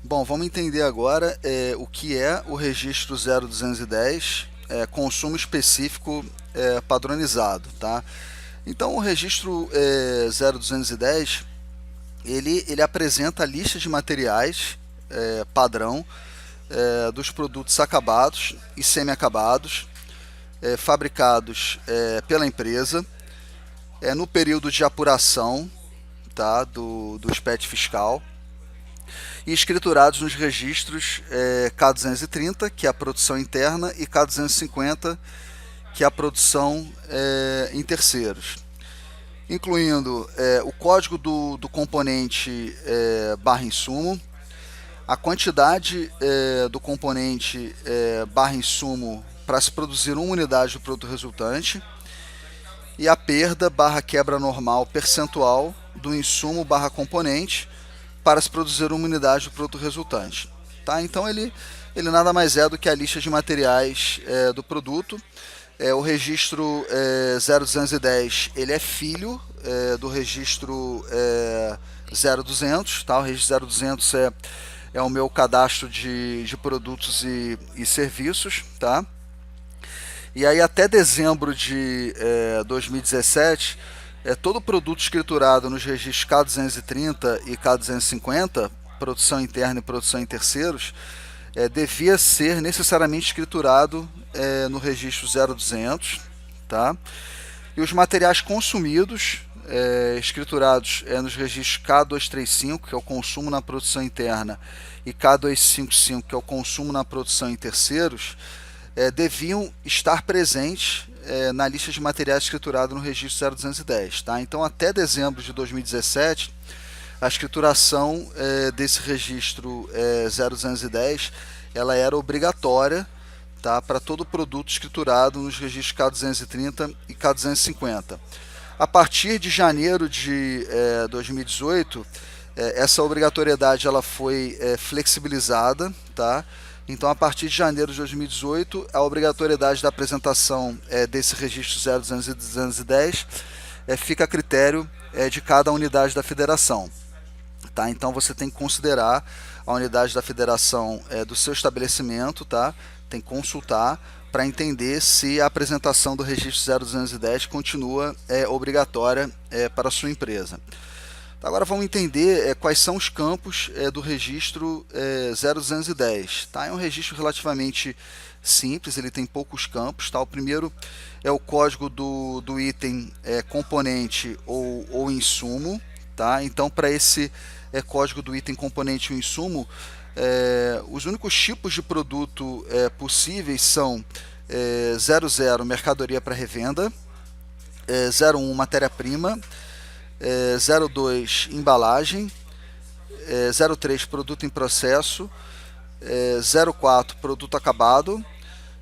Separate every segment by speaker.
Speaker 1: Bom, vamos entender agora o que é o registro 0210, consumo específico padronizado, tá? Então, o registro 0210, ele apresenta a lista de materiais padrão dos produtos acabados e semi-acabados fabricados pela empresa no período de apuração, tá, do SPET fiscal e escriturados nos registros K230, que é a produção interna, e K250, que é a produção em terceiros, incluindo o código do componente barra insumo, a quantidade do componente barra insumo para se produzir uma unidade do produto resultante e a perda barra quebra normal percentual do insumo barra componente para se produzir uma unidade do produto resultante. Tá? Então ele nada mais é do que a lista de materiais do produto. O registro 0210 ele é filho do registro 0200. Tá? O registro 0200 é o meu cadastro de produtos e serviços. Tá? E aí até dezembro de 2017, todo produto escriturado nos registros K230 e K250, produção interna e produção em terceiros, devia ser necessariamente escriturado no registro 0200, tá? E os materiais consumidos, escriturados nos registros K235, que é o consumo na produção interna, e K255, que é o consumo na produção em terceiros, deviam estar presentes na lista de materiais escriturados no registro 0210. Tá? Então, até dezembro de 2017, a escrituração desse registro 0210 ela era obrigatória, tá, para todo produto escriturado nos registros K230 e K250. A partir de janeiro de 2018, essa obrigatoriedade ela foi flexibilizada, tá? Então, a partir de janeiro de 2018, a obrigatoriedade da apresentação desse registro 0210 fica a critério de cada unidade da federação. Tá? Então, você tem que considerar a unidade da federação do seu estabelecimento, tá? Tem que consultar para entender se a apresentação do registro 0210 continua obrigatória para a sua empresa. Agora vamos entender quais são os campos do registro 0210. Tá? É um registro relativamente simples, ele tem poucos campos. Tá? O primeiro é o código do item componente ou insumo. Tá? Então, para esse código do item componente ou insumo, os únicos tipos de produto possíveis são 00 mercadoria para revenda, 01 matéria-prima, 02 embalagem, 03 produto em processo, 04 produto acabado,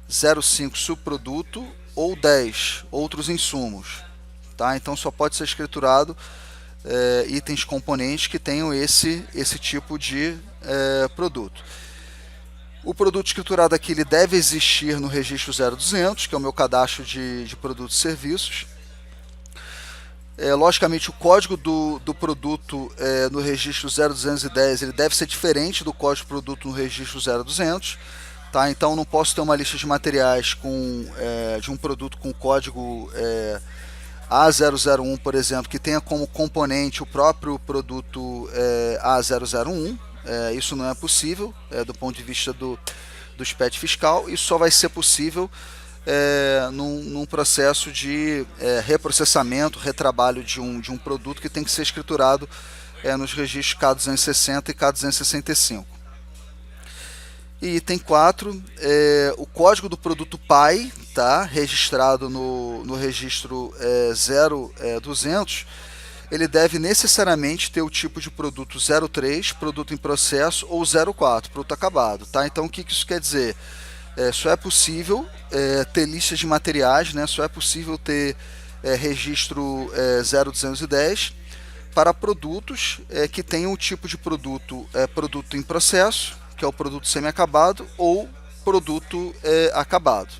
Speaker 1: 05 subproduto ou 10 outros insumos. Tá? Então só pode ser escriturado itens componentes que tenham esse tipo de produto. O produto escriturado aqui ele deve existir no registro 0200, que é o meu cadastro de produtos e serviços. Logicamente, o código do produto no registro 0210 ele deve ser diferente do código do produto no registro 0200. Tá? Então, não posso ter uma lista de materiais de um produto com código A001, por exemplo, que tenha como componente o próprio produto A001. Isso não é possível do ponto de vista do SPET fiscal. Isso só vai ser possível num processo de reprocessamento, retrabalho de um produto que tem que ser escriturado nos registros K260 e K265. E item 4, o código do produto PAI, tá, registrado no registro 0200, ele deve necessariamente ter o tipo de produto 03, produto em processo, ou 04, produto acabado. Tá? Então, o que isso quer dizer? Só é possível ter listas de materiais, né? Só é possível ter registro 0210 para produtos que tenham o tipo de produto produto em processo, que é o produto semi-acabado, ou produto acabado.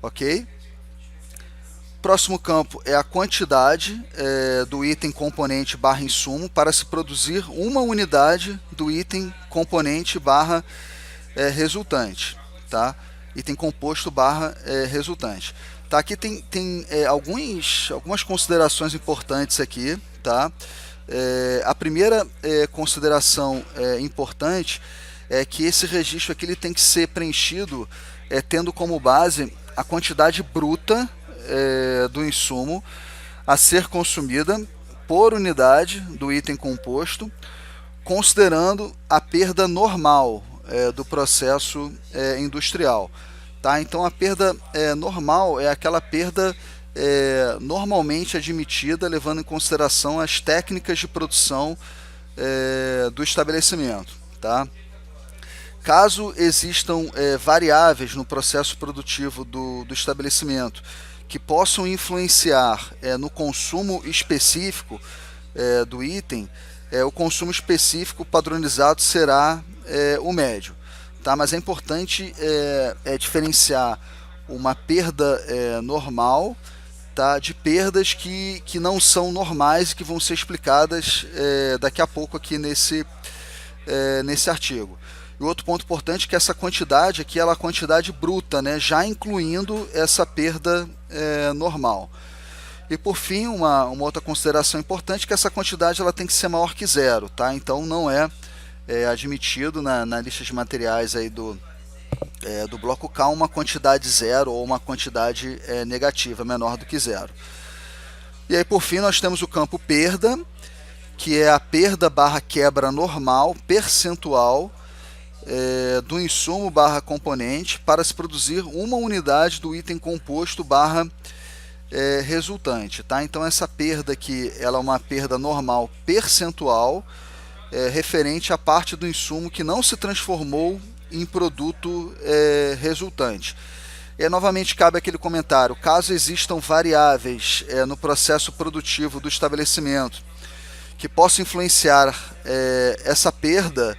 Speaker 1: Ok? próximo campo é a quantidade do item componente barra insumo para se produzir uma unidade do item componente barra resultante, tá? Item composto barra resultante. Tá, aqui tem algumas considerações importantes aqui, tá? A primeira consideração importante é que esse registro aqui ele tem que ser preenchido tendo como base a quantidade bruta do insumo a ser consumida por unidade do item composto, considerando a perda normal do processo industrial. Tá? Então a perda normal é aquela perda normalmente admitida, levando em consideração as técnicas de produção do estabelecimento. Tá? Caso existam variáveis no processo produtivo do estabelecimento que possam influenciar no consumo específico do item, o consumo específico padronizado será o médio. Tá? Mas é importante diferenciar uma perda normal, tá? De perdas que não são normais e que vão ser explicadas daqui a pouco aqui nesse artigo. E outro ponto importante é que essa quantidade aqui é a quantidade bruta, né? Já incluindo essa perda normal. E por fim, uma outra consideração importante é que essa quantidade ela tem que ser maior que zero. Tá? Então não é admitido na lista de materiais aí do bloco K uma quantidade zero ou uma quantidade negativa, menor do que zero. E aí por fim nós temos o campo perda, que é a perda barra quebra normal percentual do insumo barra componente para se produzir uma unidade do item composto barra resultante. Tá? Então essa perda aqui ela é uma perda normal percentual referente à parte do insumo que não se transformou em produto resultante. E novamente cabe aquele comentário: caso existam variáveis no processo produtivo do estabelecimento que possam influenciar essa perda,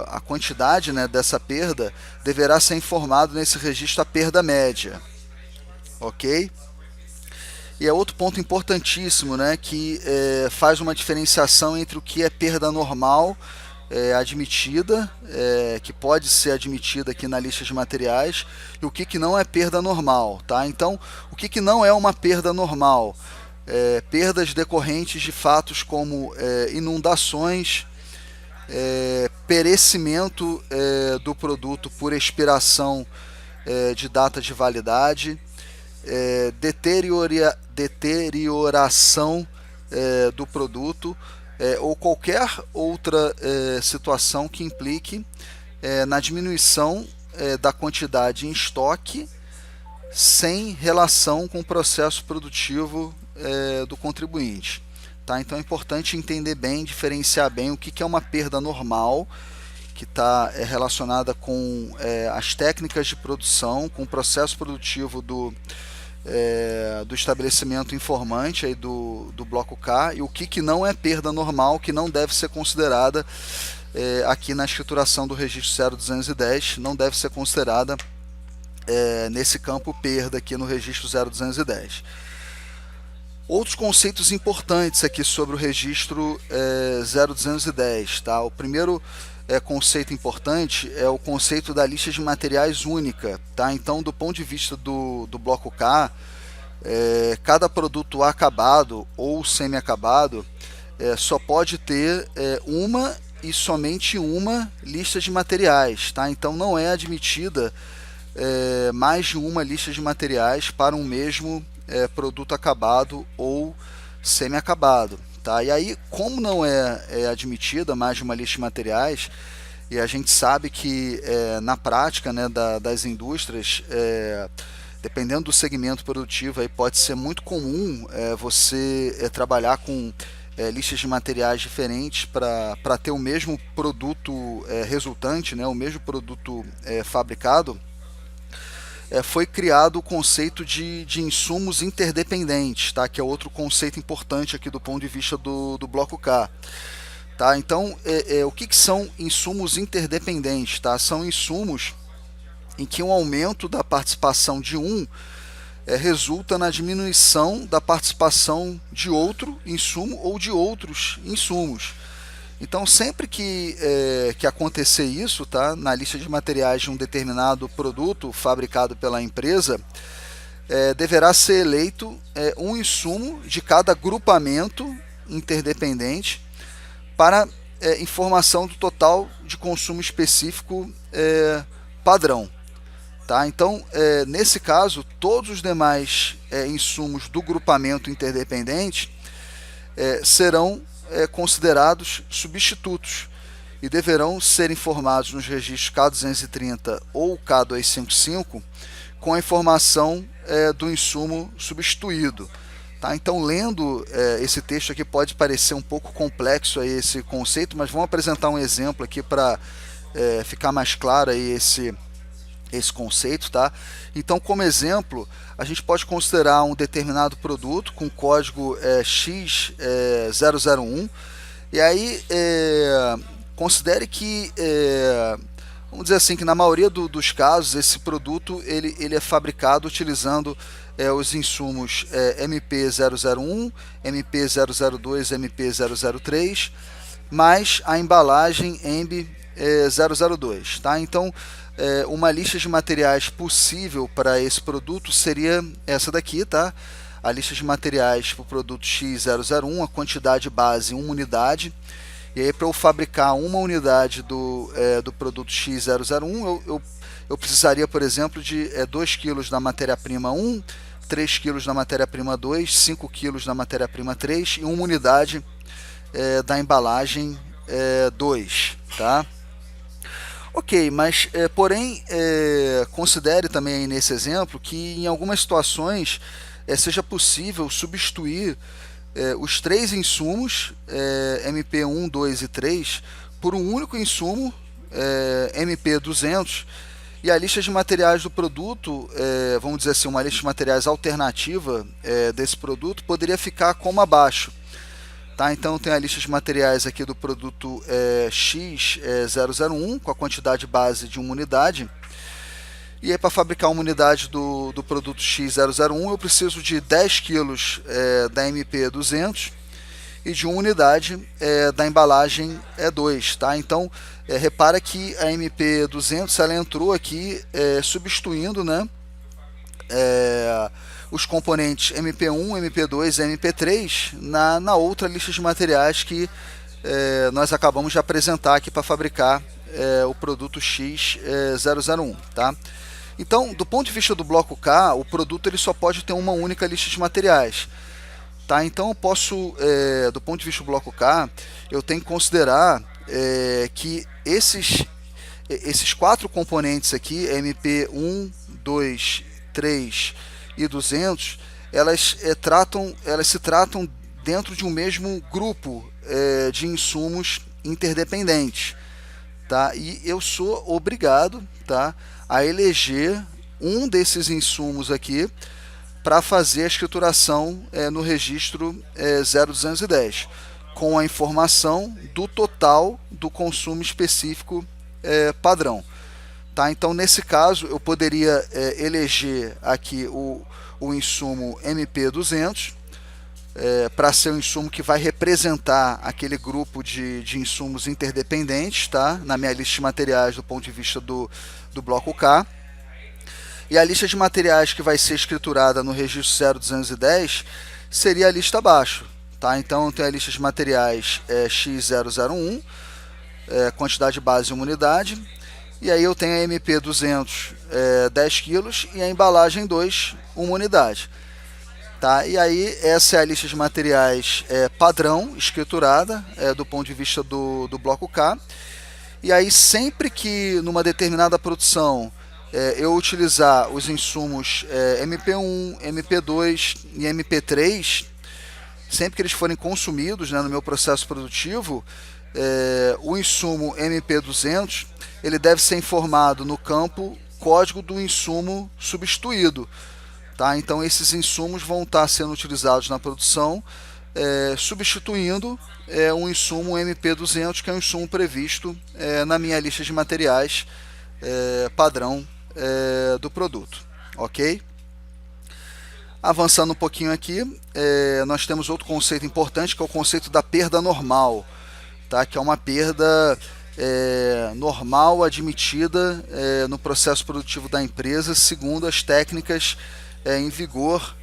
Speaker 1: a quantidade, né, dessa perda deverá ser informado nesse registro a perda média, ok? E é outro ponto importantíssimo, né, que faz uma diferenciação entre o que é perda normal admitida, que pode ser admitida aqui na lista de materiais, e o que não é perda normal. Tá? Então, o que não é uma perda normal? Perdas decorrentes de fatos como inundações, perecimento do produto por expiração de data de validade, deterioração do produto ou qualquer outra situação que implique na diminuição da quantidade em estoque sem relação com o processo produtivo do contribuinte. Tá? Então é importante entender bem, diferenciar bem o que é uma perda normal, que está relacionada com as técnicas de produção, com o processo produtivo do estabelecimento informante aí do bloco K, e o que não é perda normal, que não deve ser considerada aqui na escrituração do registro 0210, não deve ser considerada nesse campo perda aqui no registro 0210. Outros conceitos importantes aqui sobre o registro 0210. Tá? O primeiro conceito importante é o conceito da lista de materiais única. Tá? Então, do ponto de vista do bloco K, cada produto acabado ou semi-acabado só pode ter uma e somente uma lista de materiais. Tá? Então, não é admitida mais de uma lista de materiais para um mesmo produto acabado ou semi-acabado. Tá? E aí, como não é admitida mais de uma lista de materiais, e a gente sabe que na prática, né, das indústrias, dependendo do segmento produtivo, aí pode ser muito comum você trabalhar com listas de materiais diferentes para ter o mesmo produto resultante, né, o mesmo produto fabricado. Foi criado o conceito de insumos interdependentes, tá? Que é outro conceito importante aqui do ponto de vista do bloco K. Tá? Então, o que são insumos interdependentes? Tá? São insumos em que um aumento da participação de um resulta na diminuição da participação de outro insumo ou de outros insumos. Então, sempre que acontecer isso, tá, na lista de materiais de um determinado produto fabricado pela empresa, deverá ser eleito um insumo de cada agrupamento interdependente para informação do total de consumo específico padrão. Tá? Então, nesse caso, todos os demais insumos do grupamento interdependente serão considerados substitutos e deverão ser informados nos registros K230 ou K255 com a informação do insumo substituído. Tá? Então, lendo esse texto aqui pode parecer um pouco complexo aí esse conceito, mas vamos apresentar um exemplo aqui para ficar mais claro aí esse conceito, tá? Então, como exemplo, a gente pode considerar um determinado produto com código X001 e aí considere que vamos dizer assim que na maioria dos casos esse produto ele é fabricado utilizando os insumos MP001, MP002, MP003 mais a embalagem EMB002, tá? Então uma lista de materiais possível para esse produto seria essa daqui, tá? A lista de materiais para o produto X001, a quantidade base 1 unidade. E aí, para eu fabricar uma unidade do produto X001, eu precisaria, por exemplo, de 2 kg da matéria-prima 1, 3 kg da matéria-prima 2, 5 kg da matéria-prima 3 e uma unidade da embalagem 2, tá? Ok, mas porém considere também aí nesse exemplo que em algumas situações seja possível substituir os 3 insumos MP1, 2 e 3 por um único insumo MP200 e a lista de materiais do produto, vamos dizer assim, uma lista de materiais alternativa desse produto poderia ficar como abaixo. Tá, então tem a lista de materiais aqui do produto X001 com a quantidade base de uma unidade. E aí, para fabricar uma unidade do produto X001 eu preciso de 10 kg da MP200 e de uma unidade da embalagem E2. Tá? Então repara que a MP200 ela entrou aqui substituindo, né, os componentes MP1, MP2 e MP3 na outra lista de materiais que nós acabamos de apresentar aqui para fabricar o produto X001. Tá? Então, do ponto de vista do bloco K, o produto ele só pode ter uma única lista de materiais. Tá? Então, eu posso, do ponto de vista do bloco K, eu tenho que considerar que esses 4 componentes aqui, MP1, 2, 3 e 200, elas se tratam dentro de um mesmo grupo de insumos interdependentes, tá? E eu sou obrigado, tá, a eleger um desses insumos aqui para fazer a escrituração no registro 0210, com a informação do total do consumo específico padrão. Tá? Então, nesse caso, eu poderia eleger aqui o insumo MP200 para ser um insumo que vai representar aquele grupo de insumos interdependentes, tá? Na minha lista de materiais do ponto de vista do bloco K. E a lista de materiais que vai ser escriturada no registro 0210 seria a lista abaixo. Tá? Então, eu tenho a lista de materiais X001, quantidade base 1 unidade. E aí eu tenho a MP200 10 kg e a embalagem 2, 1 unidade. Tá? E aí essa é a lista de materiais padrão, escriturada, do ponto de vista do bloco K. E aí sempre que numa determinada produção eu utilizar os insumos MP1, MP2 e MP3, sempre que eles forem consumidos, né, no meu processo produtivo, o insumo MP200 ele deve ser informado no campo código do insumo substituído. Tá? Então esses insumos vão estar sendo utilizados na produção, substituindo um insumo MP200, que é um insumo previsto na minha lista de materiais padrão do produto. Ok? Avançando um pouquinho aqui, nós temos outro conceito importante, que é o conceito da perda normal, tá? Que é uma perda normal admitida no processo produtivo da empresa, segundo as técnicas em vigor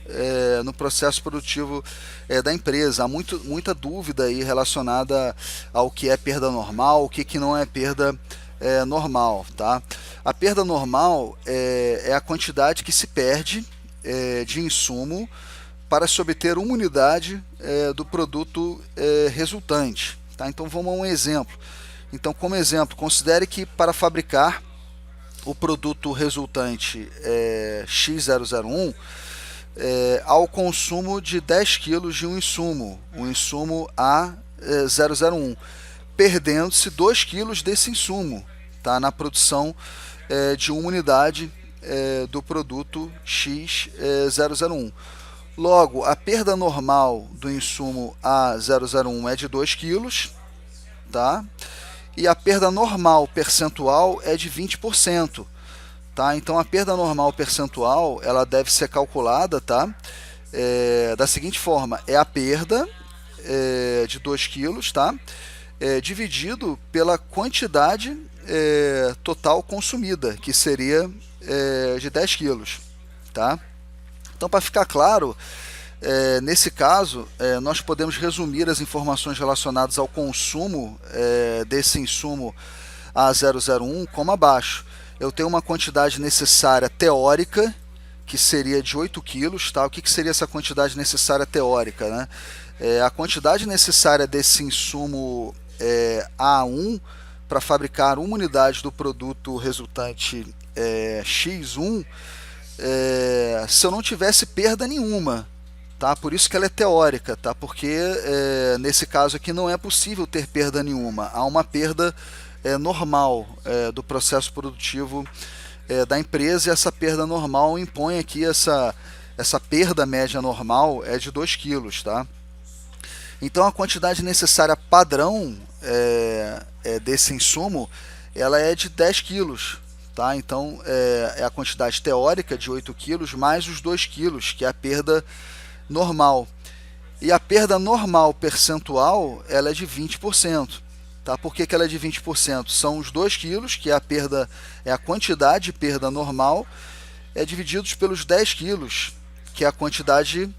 Speaker 1: no processo produtivo da empresa. Há muita dúvida aí relacionada ao que é perda normal, o que não é perda normal, tá? A perda normal é a quantidade que se perde de insumo para se obter uma unidade do produto resultante, tá? Então vamos a um exemplo. Então, como exemplo, considere que para fabricar o produto resultante X001, há o consumo de 10 kg de um insumo, o insumo A001, perdendo-se 2 kg desse insumo, tá, na produção de uma unidade do produto X001. Logo, a perda normal do insumo A001 é de 2 kg, tá? E a perda normal percentual é de 20%. Tá? Então a perda normal percentual ela deve ser calculada, tá? Da seguinte forma: é a perda de 2 kg, tá? Dividido pela quantidade total consumida, que seria de 10 kg. Tá? Então, para ficar claro, nesse caso, nós podemos resumir as informações relacionadas ao consumo desse insumo A001 como abaixo. Eu tenho uma quantidade necessária teórica, que seria de 8 kg. Tá? O que seria essa quantidade necessária teórica, né? A quantidade necessária desse insumo A1 para fabricar uma unidade do produto resultante X1, se eu não tivesse perda nenhuma. Tá? Por isso que ela é teórica, tá? Porque nesse caso aqui não é possível ter perda nenhuma. Há uma perda normal do processo produtivo da empresa, e essa perda normal impõe aqui essa perda média normal é de 2 kg. Tá? Então a quantidade necessária padrão desse insumo ela é de 10 kg. Tá? Então é a quantidade teórica de 8 kg mais os 2 kg, que é a perda normal. E a perda normal percentual ela é de 20%. Tá? Por que ela é de 20%? São os 2 kg, que é a quantidade de perda normal, divididos pelos 10 kg, que é a quantidade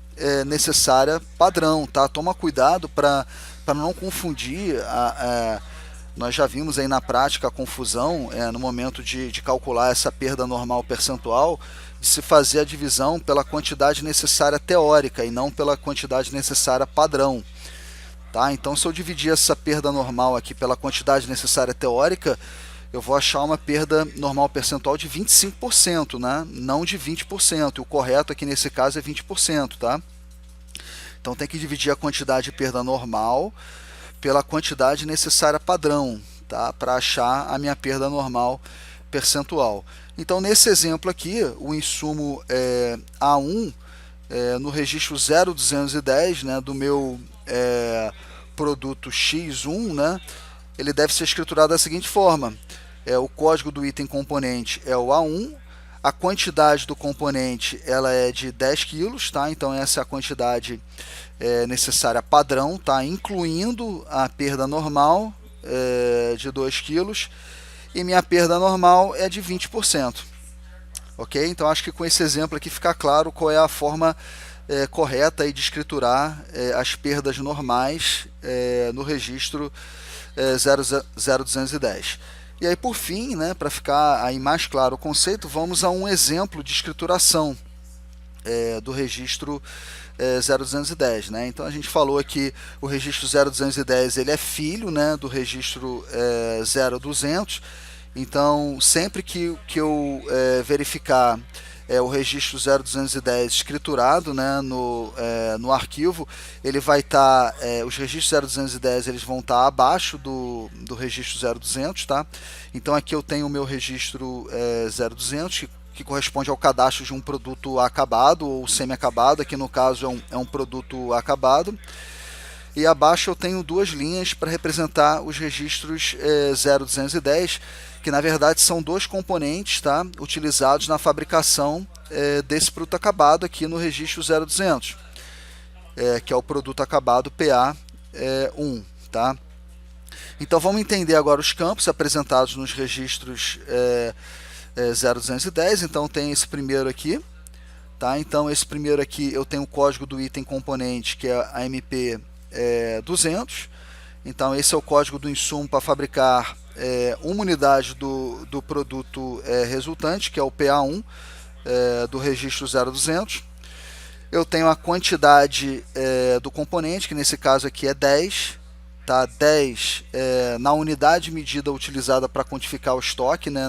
Speaker 1: necessária padrão. Tá? Toma cuidado para não confundir. Nós já vimos aí na prática a confusão no momento de calcular essa perda normal percentual, de se fazer a divisão pela quantidade necessária teórica e não pela quantidade necessária padrão. Tá? Então, se eu dividir essa perda normal aqui pela quantidade necessária teórica, eu vou achar uma perda normal percentual de 25%, né? Não de 20%. O correto aqui nesse caso é 20%. Tá? Então, tem que dividir a quantidade de perda normal pela quantidade necessária padrão, tá? Para achar a minha perda normal percentual. Então, nesse exemplo aqui, o insumo A1 no registro 0210, né, do meu produto X1, né, ele deve ser escriturado da seguinte forma: o código do item componente é o A1, a quantidade do componente ela é de 10 kg, tá? Então essa é a quantidade necessária padrão, tá? Incluindo a perda normal de 2 kg, e minha perda normal é de 20%. Ok? Então acho que com esse exemplo aqui fica claro qual é a forma correta aí de escriturar as perdas normais no registro 0210. E aí, por fim, né, para ficar aí mais claro o conceito, vamos a um exemplo de escrituração do registro 0210. Né? Então a gente falou aqui o registro 0210 ele é filho, né, do registro 0200. Então sempre que eu verificar o registro 0210 escriturado, né, no arquivo, ele vai estar, os registros 0210 eles vão estar abaixo do registro 0200, tá? Então aqui eu tenho o meu registro 0200, que corresponde ao cadastro de um produto acabado ou semi-acabado. Aqui no caso é um produto acabado. E abaixo eu tenho duas linhas para representar os registros 0210, que na verdade são dois componentes, tá, utilizados na fabricação desse produto acabado aqui no registro 0200, que é o produto acabado PA1, tá? Então vamos entender agora os campos apresentados nos registros 0210. Então tem esse primeiro aqui, tá? Então esse primeiro aqui eu tenho o código do item componente, que é a MP 200. Então esse é o código do insumo para fabricar uma unidade do produto resultante, que é o PA1 do registro 0200. Eu tenho a quantidade do componente, que nesse caso aqui é 10, tá? 10 na unidade medida utilizada para quantificar o estoque, né,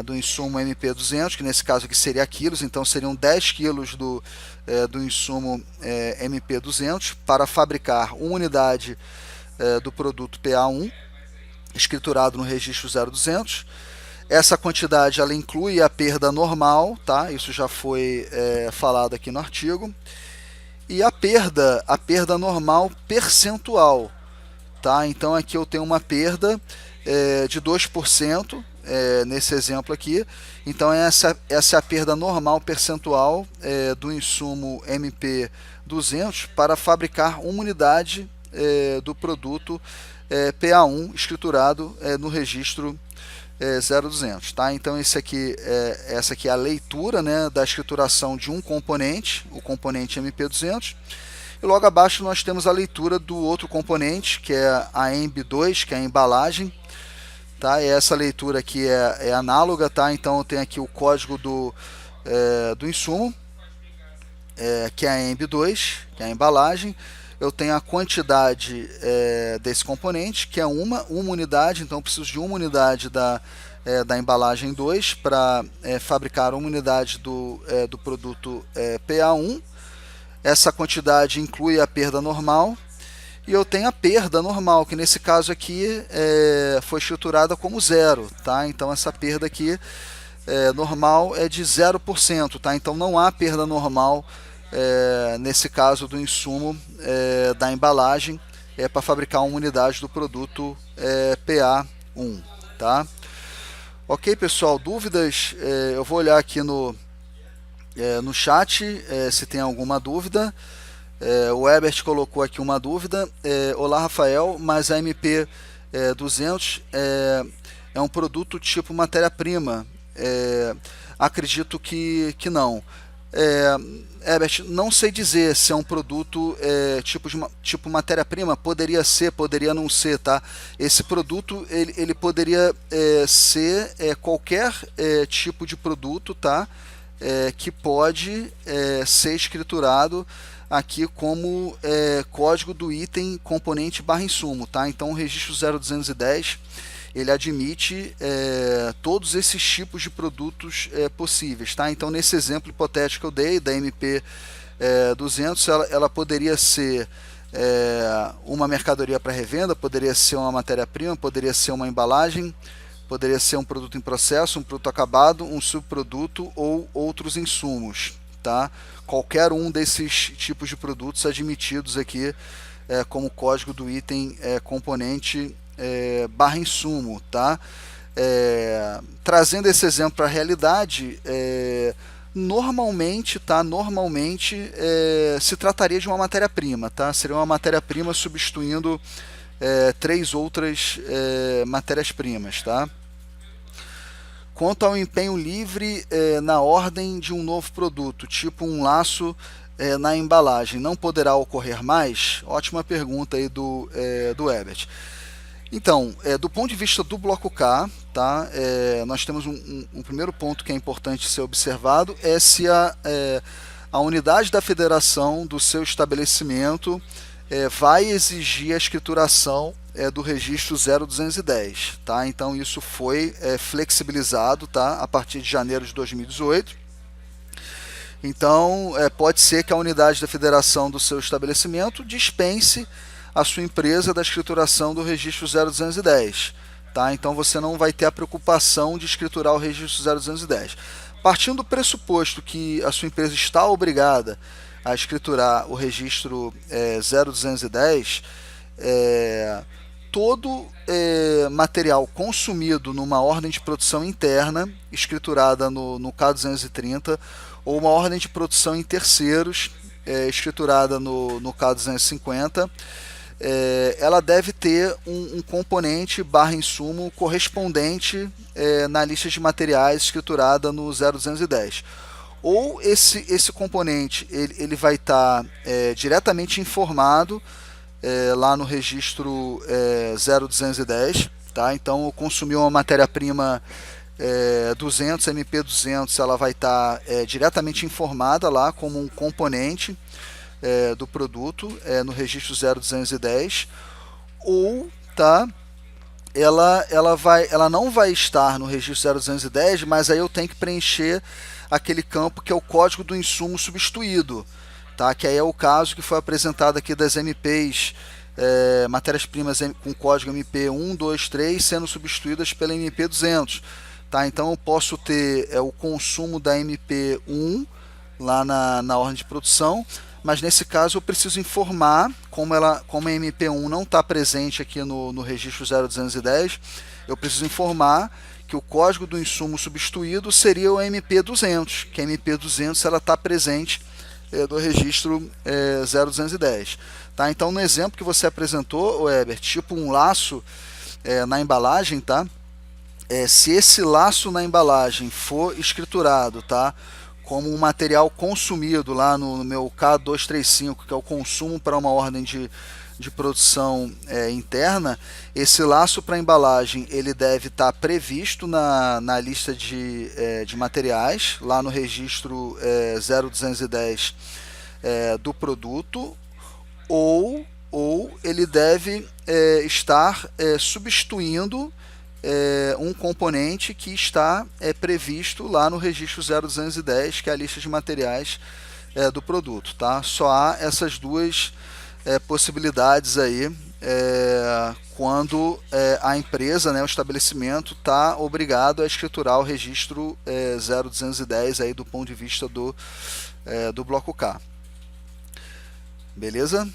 Speaker 1: do insumo MP200, que nesse caso aqui seria quilos, então seriam 10 quilos do insumo MP200 para fabricar uma unidade do produto PA1, escriturado no registro 0200. Essa quantidade ela inclui a perda normal, tá? Isso já foi falado aqui no artigo. E a perda normal percentual, tá? Então aqui eu tenho uma perda de 2%, nesse exemplo aqui. Então essa é a perda normal percentual do insumo MP200 para fabricar uma unidade do produto PA1 escriturado no registro 0200, tá? Então essa aqui é a leitura, né, da escrituração de um componente, o componente MP200, e logo abaixo nós temos a leitura do outro componente, que é a EMB2, que é a embalagem, tá? E essa leitura aqui é análoga, tá? Então eu tenho aqui o código do insumo, que é a EMB2, que é a embalagem. Eu tenho a quantidade desse componente, que é uma unidade, então eu preciso de uma unidade da embalagem 2 para fabricar uma unidade do produto PA1. Essa quantidade inclui a perda normal, e eu tenho a perda normal, que nesse caso aqui foi estruturada como 0, tá? Então essa perda aqui normal é de 0%, tá? Então não há perda normal nesse caso do insumo da embalagem para fabricar uma unidade do produto PA1, tá? Ok, pessoal, dúvidas? Eu vou olhar aqui no chat se tem alguma dúvida. O Herbert colocou aqui uma dúvida. Olá, Rafael, mas a MP200 é um produto tipo matéria-prima? Acredito que não. Herbert, não sei dizer se é um produto tipo matéria-prima. Poderia ser, poderia não ser, tá? Esse produto ele poderia ser qualquer tipo de produto, tá? Que pode ser escriturado aqui como código do item componente barra insumo, tá? Então o registro 0210 ele admite todos esses tipos de produtos possíveis, tá? Então nesse exemplo hipotético que eu dei da MP 200, ela poderia ser uma mercadoria para revenda, poderia ser uma matéria-prima, poderia ser uma embalagem, poderia ser um produto em processo, um produto acabado, um subproduto ou outros insumos, tá? Qualquer um desses tipos de produtos admitidos aqui como código do item componente barra insumo, tá? Trazendo esse exemplo para a realidade, normalmente se trataria de uma matéria-prima, tá? Seria uma matéria-prima substituindo 3 outras matérias-primas, tá? Quanto ao empenho livre na ordem de um novo produto, tipo um laço na embalagem, não poderá ocorrer mais? Ótima pergunta aí do Herbert. Então, do ponto de vista do bloco K, tá, nós temos um primeiro ponto que é importante ser observado, se a unidade da federação do seu estabelecimento vai exigir a escrituração do registro 0210, tá? Então isso foi flexibilizado, tá, a partir de janeiro de 2018. Então pode ser que a unidade da federação do seu estabelecimento dispense a sua empresa da escrituração do registro 0210, tá? Então você não vai ter a preocupação de escriturar o registro 0210. Partindo do pressuposto que a sua empresa está obrigada a escriturar o registro 0210, todo material consumido numa ordem de produção interna, escriturada no K230, ou uma ordem de produção em terceiros, escriturada no K250, ela deve ter um componente barra insumo correspondente na lista de materiais escriturada no 0210. Ou esse componente ele vai estar diretamente informado lá no registro 0210, tá? Então, eu consumi uma matéria-prima 200, MP200, ela vai estar diretamente informada lá como um componente do produto no registro 0210, ou tá, ela não vai estar no registro 0210, mas aí eu tenho que preencher aquele campo que é o código do insumo substituído, tá? Que aí é o caso que foi apresentado aqui das MPs, matérias-primas com código MP123 sendo substituídas pela MP200. Tá? Então eu posso ter o consumo da MP1 lá na ordem de produção, mas nesse caso eu preciso informar, como a MP1 não está presente aqui no registro 0210, eu preciso informar que o código do insumo substituído seria o MP200, que a MP200 ela está presente do registro 0210. Tá? Então, no exemplo que você apresentou, Weber, tipo um laço na embalagem, tá? Se esse laço na embalagem for escriturado, tá, como um material consumido lá no meu K235, que é o consumo para uma ordem de produção interna, esse laço para embalagem ele deve estar previsto na lista de materiais, lá no registro 0210 do produto, ou ele deve estar substituindo um componente que está previsto lá no registro 0210, que é a lista de materiais do produto. Tá? Só há essas duas possibilidades aí quando a empresa, né, o estabelecimento, está obrigado a escriturar o registro 0210 aí do ponto de vista do bloco K. Beleza?